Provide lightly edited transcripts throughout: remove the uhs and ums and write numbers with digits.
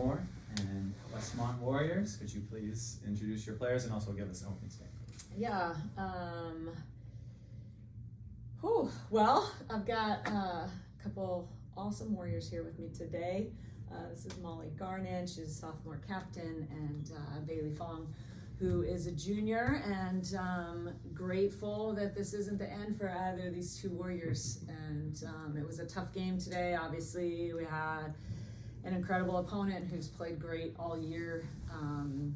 Moore and Westmont Warriors. Could you please introduce your players and also give us an opening statement? Yeah. Well, I've got a couple awesome Warriors here with me today. This is Molly Garnon, she's a sophomore captain, and Bailey Fong, who is a junior, and grateful that this isn't the end for either of these two Warriors. And it was a tough game today. Obviously, we had an incredible opponent who's played great all year, and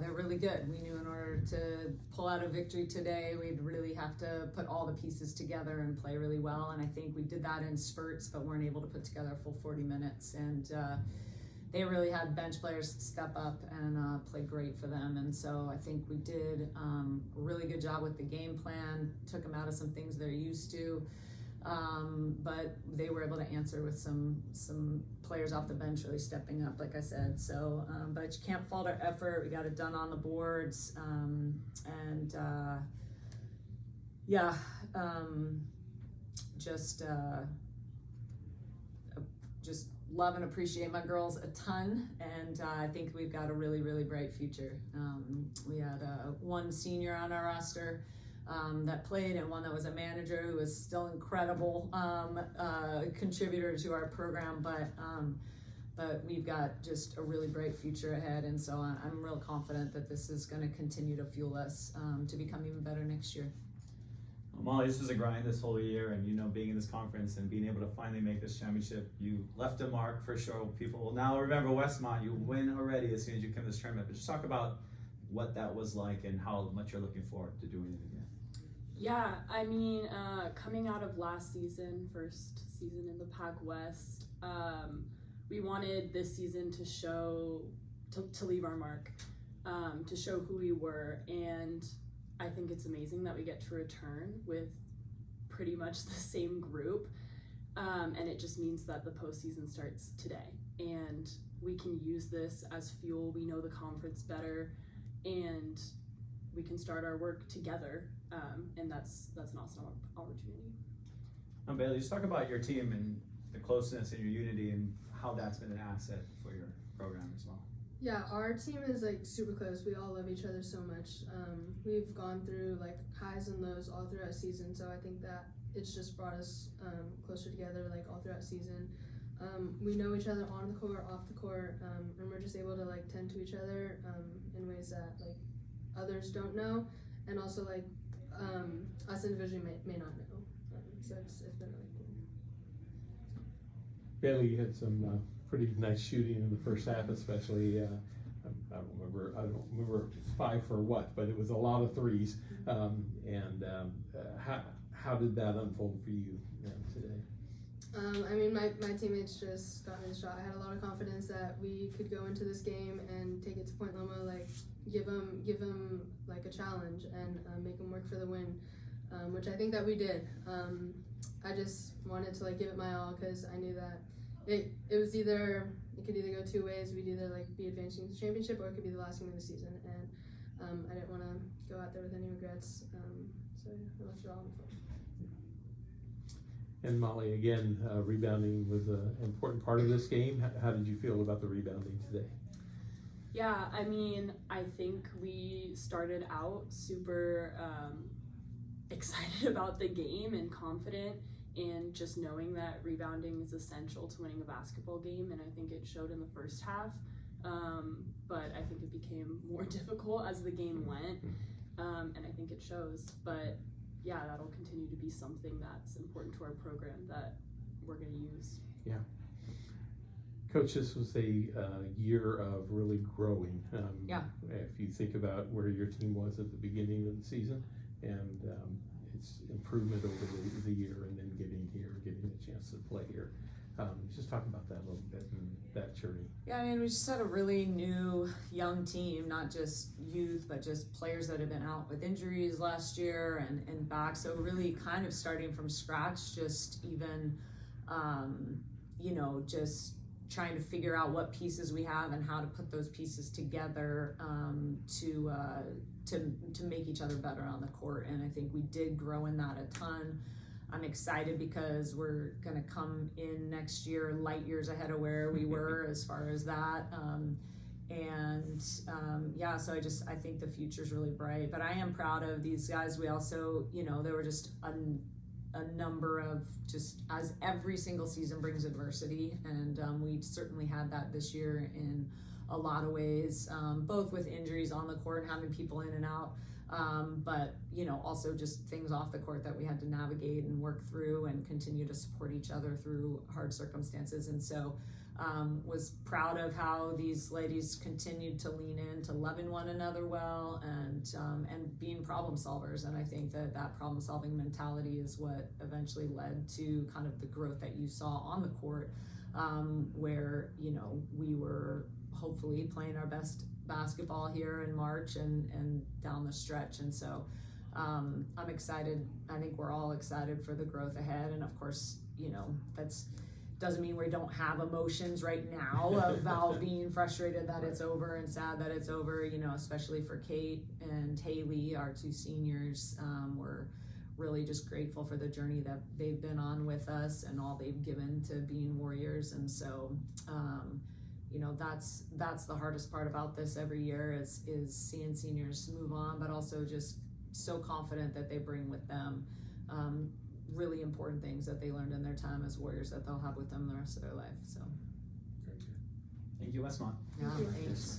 they're really good. We knew in order to pull out a victory today, we'd really have to put all the pieces together and play really well, and I think we did that in spurts, but weren't able to put together a full 40 minutes, and they really had bench players step up and play great for them. And so I think we did a really good job with the game plan, took them out of some things they're used to, but they were able to answer with some players off the bench really stepping up, like I said. So, but you can't fault our effort. We got it done on the boards, just love and appreciate my girls a ton, and I think we've got a really, really bright future. We had one senior on our roster that played, and one that was a manager who was still incredible contributor to our program, but we've got just a really bright future ahead, and so I'm real confident that this is going to continue to fuel us to become even better next year. Molly, this was a grind this whole year, and being in this conference and being able to finally make this championship, you left a mark for sure. People will now remember Westmont. You win already as soon as you come to this tournament, but just talk about what that was like and how much you're looking forward to doing it again. Yeah, I mean, coming out of last season, first season in the PacWest, we wanted this season to show, to leave our mark, to show who we were, and I think it's amazing that we get to return with pretty much the same group, and it just means that the postseason starts today, and we can use this as fuel. We know the conference better, and we can start our work together, and that's an awesome opportunity. Bailey, just talk about your team and the closeness and your unity and how that's been an asset for your program as well. Yeah, our team is super close. We all love each other so much. We've gone through highs and lows all throughout season, so I think that it's just brought us closer together all throughout season. We know each other on the court, off the court, and we're just able to tend to each other in ways that others don't know, and also us individually may not know. So it's been really cool. Bailey, you had some pretty nice shooting in the first half, especially. I don't remember 5 for what, but it was a lot of threes. How did that unfold for you today? I mean, my teammates just got me the shot. I had a lot of confidence that we could go into this game and take it to Point Loma, give them a challenge and make them work for the win, which I think that we did. I just wanted to give it my all, because I knew that it could either go two ways. We'd either be advancing to the championship, or it could be the last game of the season, and I didn't want to go out there with any regrets. So I left it all on the floor. And Molly, again, rebounding was an important part of this game. How did you feel about the rebounding today? Yeah, I mean, I think we started out super excited about the game and confident, and just knowing that rebounding is essential to winning a basketball game, and I think it showed in the first half, but I think it became more difficult as the game went, and I think it shows. But yeah, that'll continue to be something that's important to our program that we're going to use. Yeah. Coach, this was a year of really growing. Yeah. If you think about where your team was at the beginning of the season, and its improvement over the year, and then getting here, getting a chance to play here. Just talk about that a little bit and that journey. Yeah, I mean, we just had a really new, young team, not just youth, but just players that had been out with injuries last year and back. So really kind of starting from scratch, just even, just trying to figure out what pieces we have and how to put those pieces together to make each other better on the court. And I think we did grow in that a ton. I'm excited because we're gonna come in next year light years ahead of where we were as far as that. Yeah, so I think the future's really bright, but I am proud of these guys. We also, there were just a number of, just as every single season brings adversity, and we certainly had that this year in a lot of ways, both with injuries on the court and having people in and out, but also just things off the court that we had to navigate and work through and continue to support each other through hard circumstances. And so was proud of how these ladies continued to lean in to loving one another well, and being problem solvers. And I think that problem solving mentality is what eventually led to kind of the growth that you saw on the court, where we were hopefully playing our best basketball here in March and down the stretch. And so I'm excited. I think we're all excited for the growth ahead. And of course, that's doesn't mean we don't have emotions right now about being frustrated that it's over and sad that it's over, especially for Kate and Haley, our two seniors. We're really just grateful for the journey that they've been on with us and all they've given to being Warriors. And so, that's the hardest part about this every year is seeing seniors move on, but also just so confident that they bring with them really important things that they learned in their time as Warriors that they'll have with them the rest of their life. So, Very good. Thank you, Westmont. yeah, Thank you. thanks.